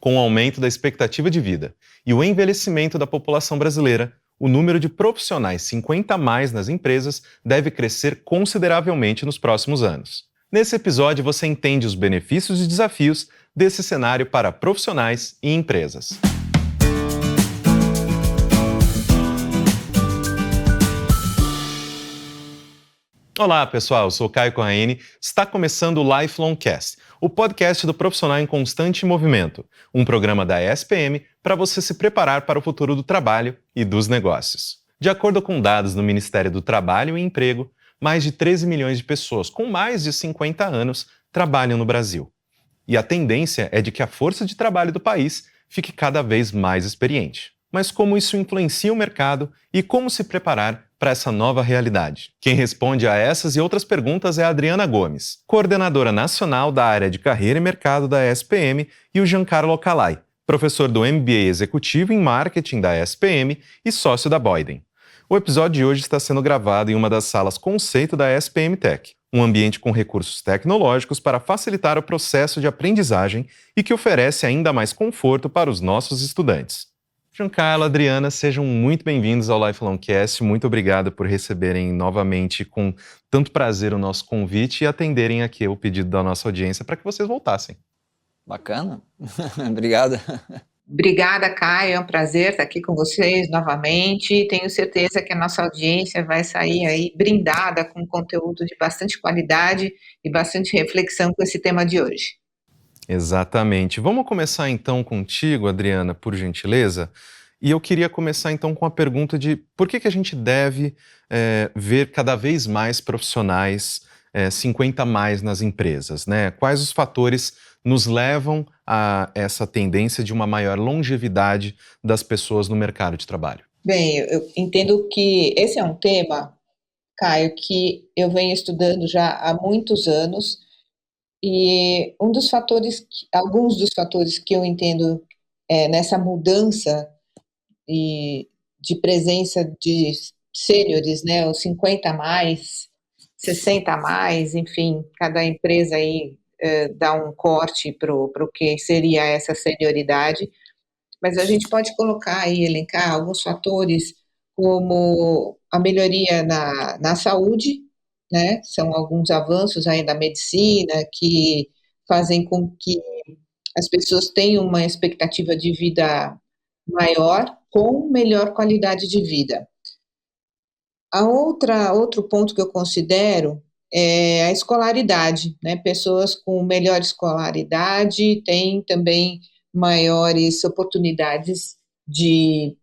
Com o aumento da expectativa de vida e o envelhecimento da população brasileira, o número de profissionais 50 a mais nas empresas deve crescer consideravelmente nos próximos anos. Nesse episódio, você entende os benefícios e desafios desse cenário para profissionais e empresas. Olá, pessoal, eu sou Caio Corraine. Está começando o Lifelong Cast, o podcast do profissional em constante movimento, um programa da ESPM para você se preparar para o futuro do trabalho e dos negócios. De acordo com dados do Ministério do Trabalho e Emprego, mais de 13 milhões de pessoas com mais de 50 anos trabalham no Brasil. E a tendência é de que a força de trabalho do país fique cada vez mais experiente. Mas como isso influencia o mercado e como se preparar para essa nova realidade? Quem responde a essas e outras perguntas é a Adriana Gomes, coordenadora nacional da área de carreira e mercado da ESPM, e o Giancarlo Calai, professor do MBA Executivo em Marketing da ESPM e sócio da Boyden. O episódio de hoje está sendo gravado em uma das salas conceito da ESPM Tech, um ambiente com recursos tecnológicos para facilitar o processo de aprendizagem e que oferece ainda mais conforto para os nossos estudantes. Giancarlo, Adriana, sejam muito bem-vindos ao Lifelong Cast. Muito obrigado por receberem novamente com tanto prazer o nosso convite e atenderem aqui o pedido da nossa audiência para que vocês voltassem. Bacana. Obrigado. Obrigada, Caio. É um prazer estar aqui com vocês novamente. Tenho certeza que a nossa audiência vai sair aí brindada com conteúdo de bastante qualidade e bastante reflexão com esse tema de hoje. Exatamente. Vamos começar então contigo, Adriana, por gentileza. E eu queria começar então com a pergunta de por que a gente deve ver cada vez mais profissionais 50 a mais nas empresas, né? Quais os fatores nos levam a essa tendência de uma maior longevidade das pessoas no mercado de trabalho? Bem, eu entendo que esse é um tema, Caio, que eu venho estudando já há muitos anos. E alguns dos fatores que eu entendo nessa mudança de presença de sêniores, né, os 50 a mais, 60 a mais, enfim, cada empresa aí dá um corte para o que seria essa senioridade, mas a gente pode colocar aí, elencar alguns fatores como a melhoria na saúde, né? São alguns avanços aí da medicina que fazem com que as pessoas tenham uma expectativa de vida maior, com melhor qualidade de vida. Outro ponto que eu considero é a escolaridade, né? Pessoas com melhor escolaridade têm também maiores oportunidades de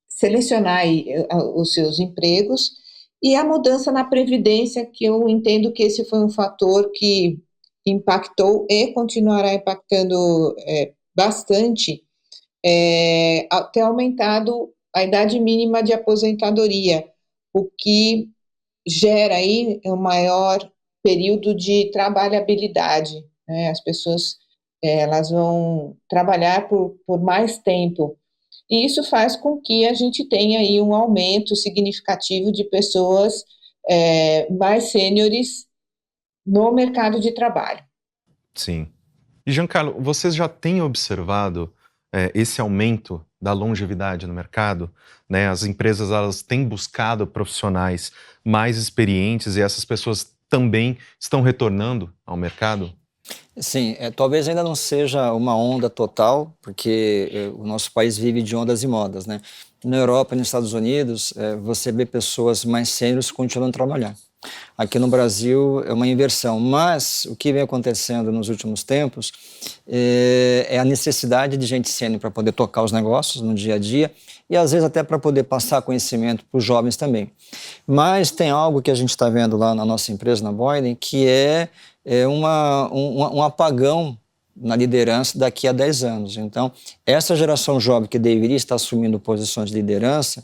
selecionar aí, os seus empregos. E a mudança na previdência, que eu entendo que esse foi um fator que impactou e continuará impactando bastante, ter aumentado a idade mínima de aposentadoria, o que gera aí um maior período de trabalhabilidade, né? As pessoas elas vão trabalhar por mais tempo. E isso faz com que a gente tenha aí um aumento significativo de pessoas mais sêniores no mercado de trabalho. Sim. E, Giancarlo, vocês já têm observado esse aumento da longevidade no mercado? Né? As empresas elas têm buscado profissionais mais experientes e essas pessoas também estão retornando ao mercado? Sim, talvez ainda não seja uma onda total, porque o nosso país vive de ondas e modas, né? Na Europa e nos Estados Unidos, você vê pessoas mais sêniores continuando a trabalhar. Aqui no Brasil é uma inversão, mas o que vem acontecendo nos últimos tempos é a necessidade de gente sênior para poder tocar os negócios no dia a dia e às vezes até para poder passar conhecimento para os jovens também. Mas tem algo que a gente está vendo lá na nossa empresa, na Boyden, que é um apagão na liderança daqui a 10 anos. Então, essa geração jovem que deveria estar assumindo posições de liderança,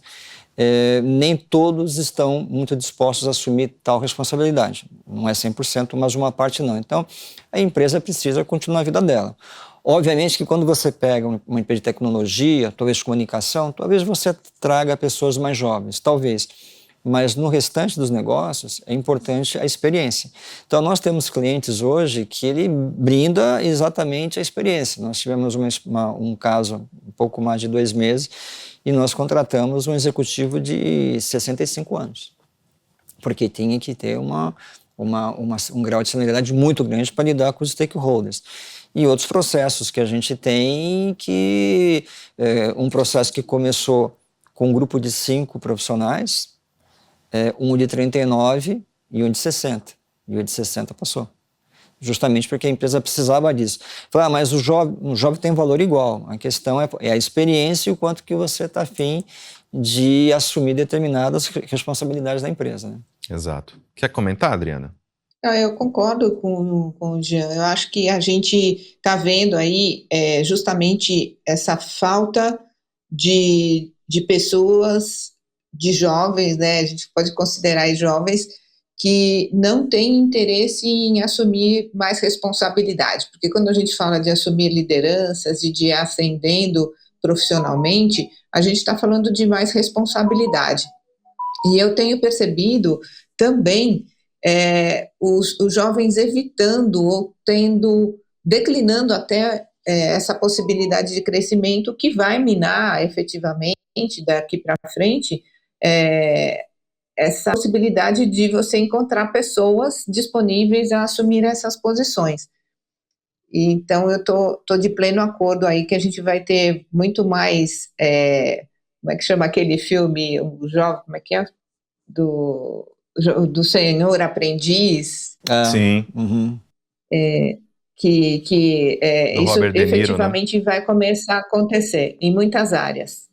nem todos estão muito dispostos a assumir tal responsabilidade. Não é 100%, mas uma parte não. Então, a empresa precisa continuar a vida dela. Obviamente que quando você pega uma empresa de tecnologia, talvez de comunicação, talvez você traga pessoas mais jovens, talvez. mas no restante dos negócios é importante a experiência. Então, nós temos clientes hoje que ele brinda exatamente a experiência. Nós tivemos um caso, um pouco mais de 2 meses, e nós contratamos um executivo de 65 anos, porque tinha que ter um grau de senioridade muito grande para lidar com os stakeholders. E outros processos que a gente tem, um processo que começou com um grupo de 5 profissionais, um de 39 e um de 60. E o de 60 passou. Justamente porque a empresa precisava disso. Falei, mas o jovem tem valor igual. A questão é a experiência e o quanto que você está afim de assumir determinadas responsabilidades da empresa, né? Exato. Quer comentar, Adriana? Eu concordo com o Jean. Eu acho que a gente está vendo aí justamente essa falta de pessoas, de jovens, né? A gente pode considerar aí jovens que não têm interesse em assumir mais responsabilidade, porque quando a gente fala de assumir lideranças e de ir ascendendo profissionalmente, a gente está falando de mais responsabilidade. E eu tenho percebido também os jovens evitando ou declinando até essa possibilidade de crescimento que vai minar efetivamente daqui para frente essa possibilidade de você encontrar pessoas disponíveis a assumir essas posições. Então, eu tô de pleno acordo aí que a gente vai ter muito mais, como é que chama aquele filme, o jovem, como é que é? Do Senhor Aprendiz. Sim. Uhum. Que Do isso Robert De Niro, né? efetivamente vai começar a acontecer em muitas áreas.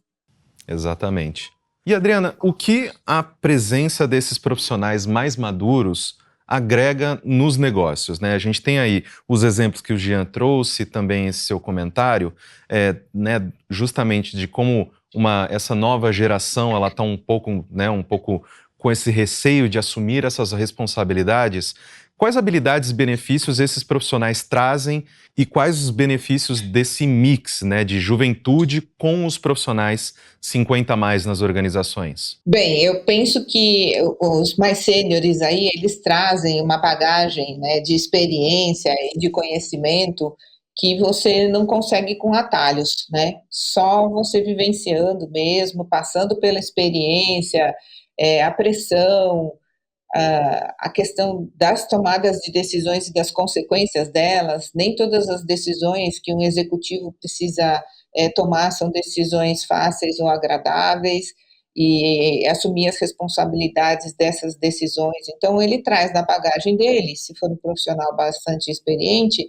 Exatamente. E, Adriana, o que a presença desses profissionais mais maduros agrega nos negócios, né? A gente tem aí os exemplos que o Jean trouxe, também esse seu comentário, né, justamente de como essa nova geração ela está um pouco com esse receio de assumir essas responsabilidades. Quais habilidades e benefícios esses profissionais trazem e quais os benefícios desse mix, né, de juventude com os profissionais 50 a mais nas organizações? Bem, eu penso que os mais sêniores aí, eles trazem uma bagagem, né, de experiência e de conhecimento que você não consegue com atalhos, né? Só você vivenciando mesmo, passando pela experiência, a pressão, a questão das tomadas de decisões e das consequências delas. Nem todas as decisões que um executivo precisa tomar são decisões fáceis ou agradáveis, e assumir as responsabilidades dessas decisões. Então, ele traz na bagagem dele, se for um profissional bastante experiente,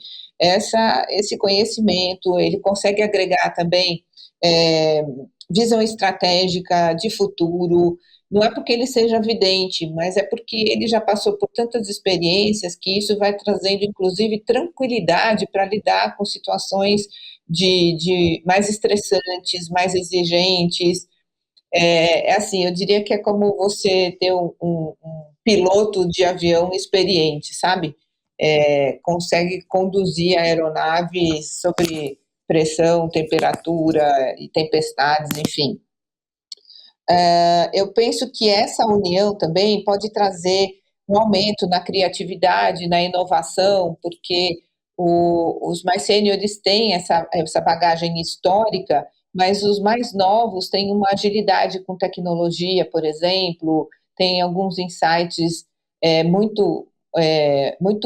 esse conhecimento. Ele consegue agregar também visão estratégica de futuro. Não é porque ele seja vidente, mas é porque ele já passou por tantas experiências que isso vai trazendo, inclusive, tranquilidade para lidar com situações de mais estressantes, mais exigentes. Assim, eu diria que é como você ter um piloto de avião experiente, sabe? Consegue conduzir a aeronave sob pressão, temperatura e tempestades, enfim. Eu penso que essa união também pode trazer um aumento na criatividade, na inovação, porque os mais sêniores têm essa bagagem histórica, mas os mais novos têm uma agilidade com tecnologia, por exemplo, têm alguns insights muito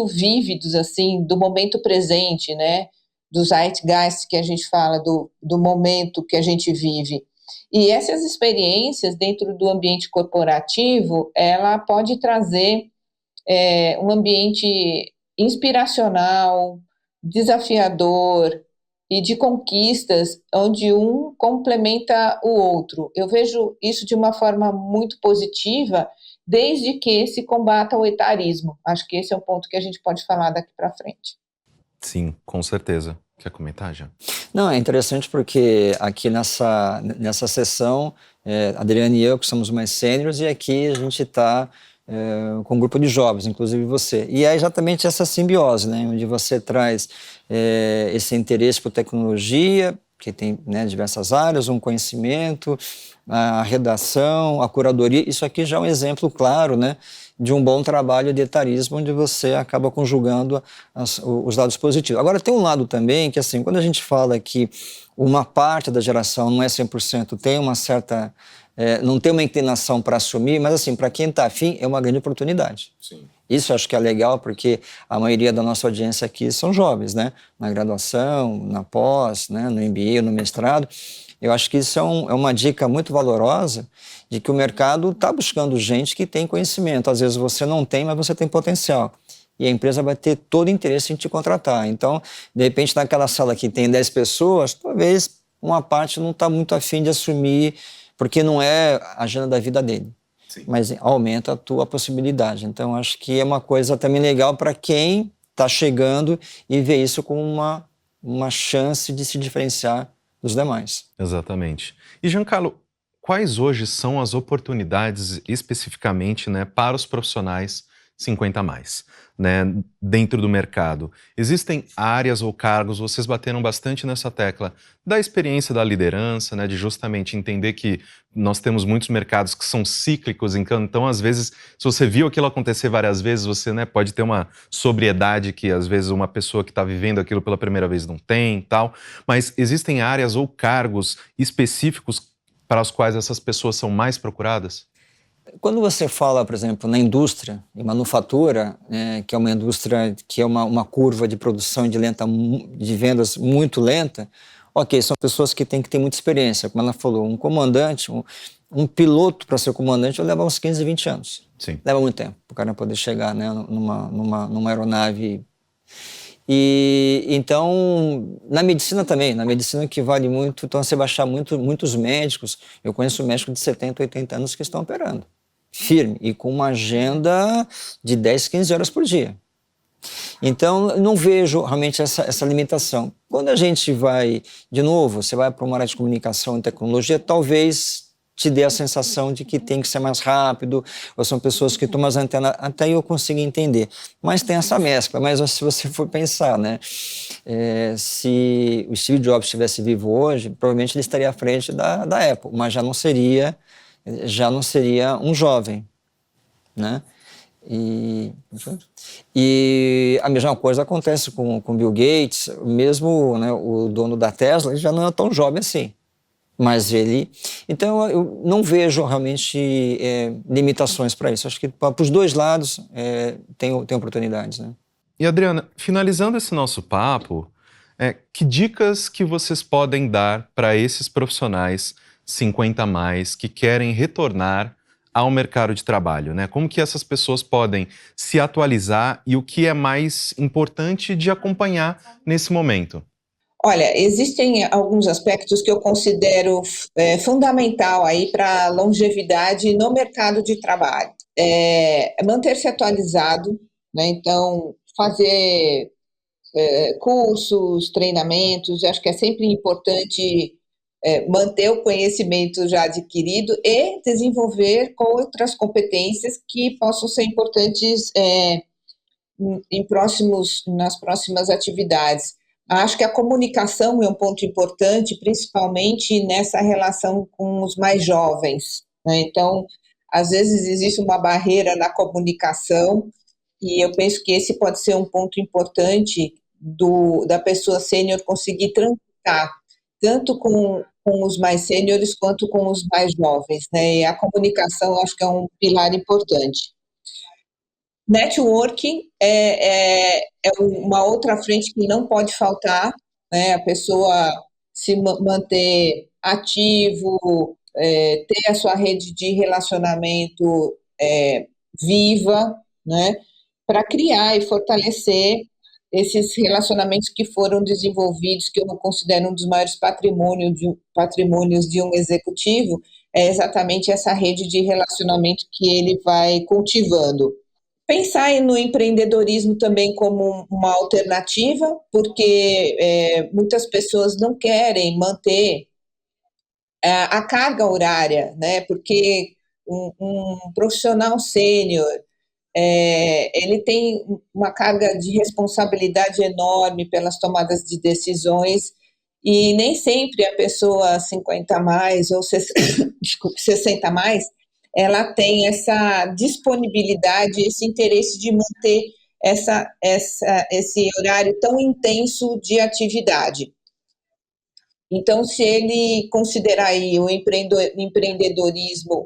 vívidos, assim, do momento presente, né? Do zeitgeist que a gente fala, do momento que a gente vive. E essas experiências dentro do ambiente corporativo, ela pode trazer um ambiente inspiracional, desafiador e de conquistas, onde um complementa o outro. Eu vejo isso de uma forma muito positiva, desde que se combata o etarismo. Acho que esse é um ponto que a gente pode falar daqui para frente. Sim, com certeza. Quer comentar, Jean? Não, é interessante porque aqui nessa sessão, Adriana e eu, que somos mais sêniores, e aqui a gente está com um grupo de jovens, inclusive você. E é exatamente essa simbiose, né, onde você traz esse interesse por tecnologia, que tem, né, diversas áreas, um conhecimento, a redação, a curadoria. Isso aqui já é um exemplo claro, né, de um bom trabalho de etarismo, onde você acaba conjugando os lados positivos. Agora, tem um lado também que, assim, quando a gente fala que uma parte da geração não é 100%, tem uma certa... não tem uma inclinação para assumir, mas, assim, para quem está afim, é uma grande oportunidade. Sim. Isso eu acho que é legal, porque a maioria da nossa audiência aqui são jovens, né? Na graduação, na pós, né? No MBA, no mestrado. Eu acho que isso é uma dica muito valorosa de que o mercado está buscando gente que tem conhecimento. Às vezes você não tem, mas você tem potencial. E a empresa vai ter todo interesse em te contratar. Então, de repente, naquela sala que tem 10 pessoas, talvez uma parte não está muito afim de assumir, porque não é a agenda da vida dele. Sim. Mas aumenta a tua possibilidade. Então, acho que é uma coisa também legal para quem está chegando e vê isso como uma chance de se diferenciar dos demais. Exatamente. E, Giancarlo, quais hoje são as oportunidades especificamente, né, para os profissionais 50 a mais, né, dentro do mercado? Existem áreas ou cargos, vocês bateram bastante nessa tecla da experiência da liderança, né, de justamente entender que nós temos muitos mercados que são cíclicos, então às vezes, se você viu aquilo acontecer várias vezes, você, né, pode ter uma sobriedade que às vezes uma pessoa que está vivendo aquilo pela primeira vez não tem, tal, mas existem áreas ou cargos específicos para os quais essas pessoas são mais procuradas? Quando você fala, por exemplo, na indústria, em manufatura, que é uma indústria que é uma curva de produção e de vendas muito lenta, ok, são pessoas que têm que ter muita experiência. Como ela falou, um comandante, um piloto para ser comandante leva uns 15, 20 anos. Sim. Leva muito tempo para o cara poder chegar, né, numa aeronave. E então, na medicina também, na medicina que vale muito, então você vai achar muitos médicos. Eu conheço médicos de 70, 80 anos que estão operando firme e com uma agenda de 10, 15 horas por dia. Então, não vejo realmente essa limitação. Quando a gente vai, de novo, você vai para uma área de comunicação e tecnologia, talvez te dê a sensação de que tem que ser mais rápido, ou são pessoas que tomam as antenas, até eu consigo entender. Mas tem essa mescla, mas se você for pensar, né, se o Steve Jobs estivesse vivo hoje, provavelmente ele estaria à frente da Apple, mas já não seria um jovem, né? E a mesma coisa acontece com Bill Gates, mesmo, né, o dono da Tesla, ele já não é tão jovem assim. Mas ele... Então, eu não vejo realmente limitações para isso. Acho que para os dois lados tem oportunidades, né? E, Adriana, finalizando esse nosso papo, que dicas que vocês podem dar para esses profissionais 50 a mais que querem retornar ao mercado de trabalho, né? Como que essas pessoas podem se atualizar e o que é mais importante de acompanhar nesse momento? Olha, existem alguns aspectos que eu considero fundamental aí para a longevidade no mercado de trabalho. Manter-se atualizado, né? Então, fazer cursos, treinamentos, eu acho que é sempre importante manter o conhecimento já adquirido e desenvolver outras competências que possam ser importantes nas próximas atividades. Acho que a comunicação é um ponto importante, principalmente nessa relação com os mais jovens, né? Então, às vezes existe uma barreira na comunicação e eu penso que esse pode ser um ponto importante da pessoa sênior conseguir transitar, tanto com os mais sêniores quanto com os mais jovens, né? E a comunicação acho que é um pilar importante. Networking é uma outra frente que não pode faltar, né? A pessoa se manter ativo, ter a sua rede de relacionamento viva, né? Para criar e fortalecer esses relacionamentos que foram desenvolvidos, que eu considero um dos maiores patrimônios de um executivo, é exatamente essa rede de relacionamento que ele vai cultivando. Pensar no empreendedorismo também como uma alternativa, porque muitas pessoas não querem manter a carga horária, né? Porque um profissional sênior, ele tem uma carga de responsabilidade enorme pelas tomadas de decisões e nem sempre a pessoa 50 a mais ou 60 a mais, ela tem essa disponibilidade, esse interesse de manter esse horário tão intenso de atividade. Então, se ele considerar aí o empreendedorismo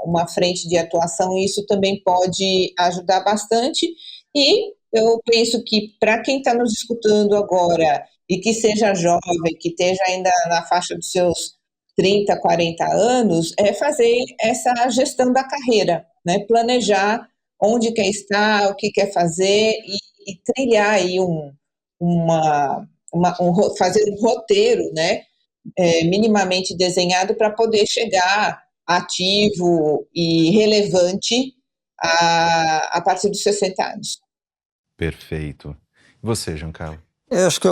uma frente de atuação, isso também pode ajudar bastante. E eu penso que para quem está nos escutando agora e que seja jovem, que esteja ainda na faixa dos seus 30, 40 anos, é fazer essa gestão da carreira, né? Planejar onde quer estar, o que quer fazer e trilhar aí fazer um roteiro, né, minimamente desenhado para poder chegar ativo e relevante a partir dos 60 anos. Perfeito. E você, Giancarlo? Eu acho que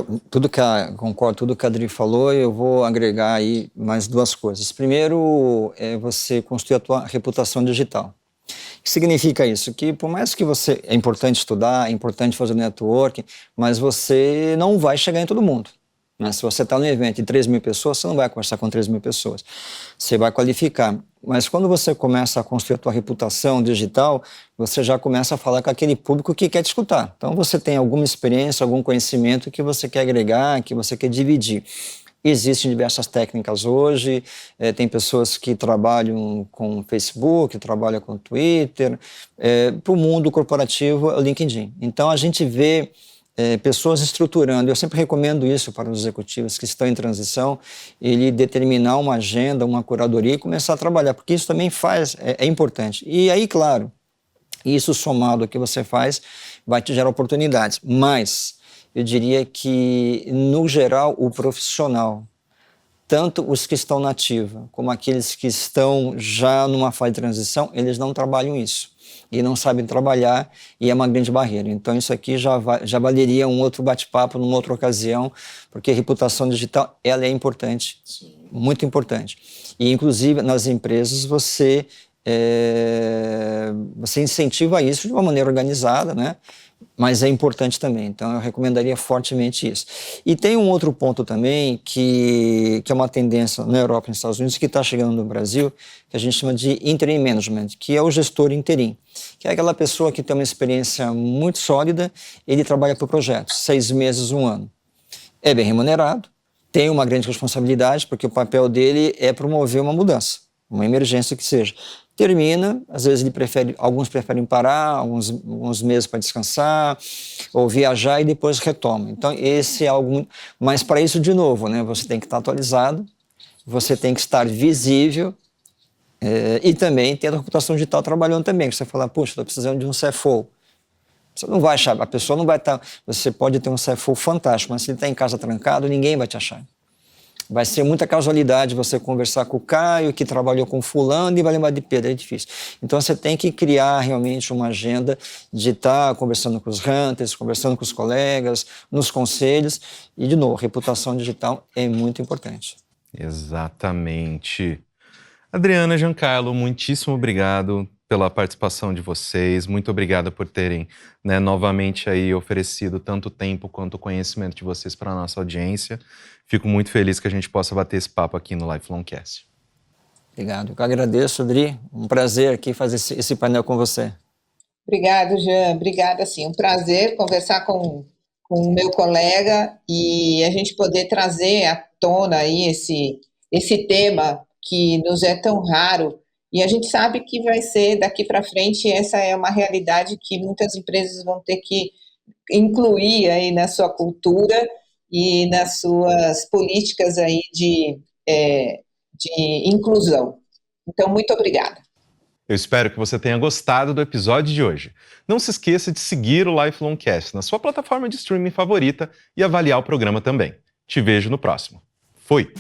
concordo tudo que a Adri falou, e eu vou agregar aí mais duas coisas. Primeiro, é você construir a tua reputação digital. O que significa isso? Que por mais que é importante estudar, é importante fazer networking, mas você não vai chegar em todo mundo. Né? Se você está num evento de 3.000 pessoas, você não vai conversar com 3.000 pessoas. Você vai qualificar. Mas quando você começa a construir a tua reputação digital, você já começa a falar com aquele público que quer te escutar. Então você tem alguma experiência, algum conhecimento que você quer agregar, que você quer dividir. Existem diversas técnicas hoje, tem pessoas que trabalham com Facebook, trabalham com Twitter. Para o mundo corporativo, é o LinkedIn. Então a gente vê pessoas estruturando. Eu sempre recomendo isso para os executivos que estão em transição, ele determinar uma agenda, uma curadoria e começar a trabalhar, porque isso também é importante. E aí, claro, isso somado ao que você faz vai te gerar oportunidades, mas eu diria que, no geral, o profissional, tanto os que estão na ativa como aqueles que estão já numa fase de transição, eles não trabalham isso. E não sabem trabalhar, e é uma grande barreira. Então isso aqui já valeria um outro bate-papo numa outra ocasião, porque a reputação digital, ela é importante, sim, muito importante. E inclusive nas empresas você incentiva isso de uma maneira organizada, né? Mas é importante também, então eu recomendaria fortemente isso. E tem um outro ponto também, que é uma tendência na Europa e nos Estados Unidos, que está chegando no Brasil, que a gente chama de interim management, que é o gestor interim, que é aquela pessoa que tem uma experiência muito sólida, ele trabalha por projetos, 6 meses, 1 ano. É bem remunerado, tem uma grande responsabilidade, porque o papel dele é promover uma mudança, uma emergência que seja. Termina, às vezes alguns preferem parar, alguns meses para descansar, ou viajar e depois retoma. Então esse é algo, mas para isso de novo, né, você tem que estar atualizado, você tem que estar visível, e também ter a reputação digital trabalhando também, que você fala, puxa, estou precisando de um CFO. Você não vai achar, a pessoa não vai estar, você pode ter um CFO fantástico, mas se ele está em casa trancado, ninguém vai te achar. Vai ser muita casualidade você conversar com o Caio, que trabalhou com fulano, e vai lembrar de Pedro, é difícil. Então você tem que criar realmente uma agenda de estar conversando com os hunters, conversando com os colegas, nos conselhos, e de novo, reputação digital é muito importante. Exatamente. Adriana, Giancarlo, muitíssimo obrigado pela participação de vocês, muito obrigado por terem, né, novamente aí oferecido tanto tempo quanto conhecimento de vocês para a nossa audiência. Fico muito feliz que a gente possa bater esse papo aqui no Lifelongcast. Obrigado, eu que agradeço, Adri, um prazer aqui fazer esse painel com você. Obrigado, Jean, obrigada, assim, um prazer conversar com o meu colega e a gente poder trazer à tona aí esse tema que nos é tão raro. E a gente sabe que vai ser, daqui para frente, essa é uma realidade que muitas empresas vão ter que incluir aí na sua cultura e nas suas políticas aí de inclusão. Então, muito obrigada. Eu espero que você tenha gostado do episódio de hoje. Não se esqueça de seguir o Lifelongcast na sua plataforma de streaming favorita e avaliar o programa também. Te vejo no próximo. Fui!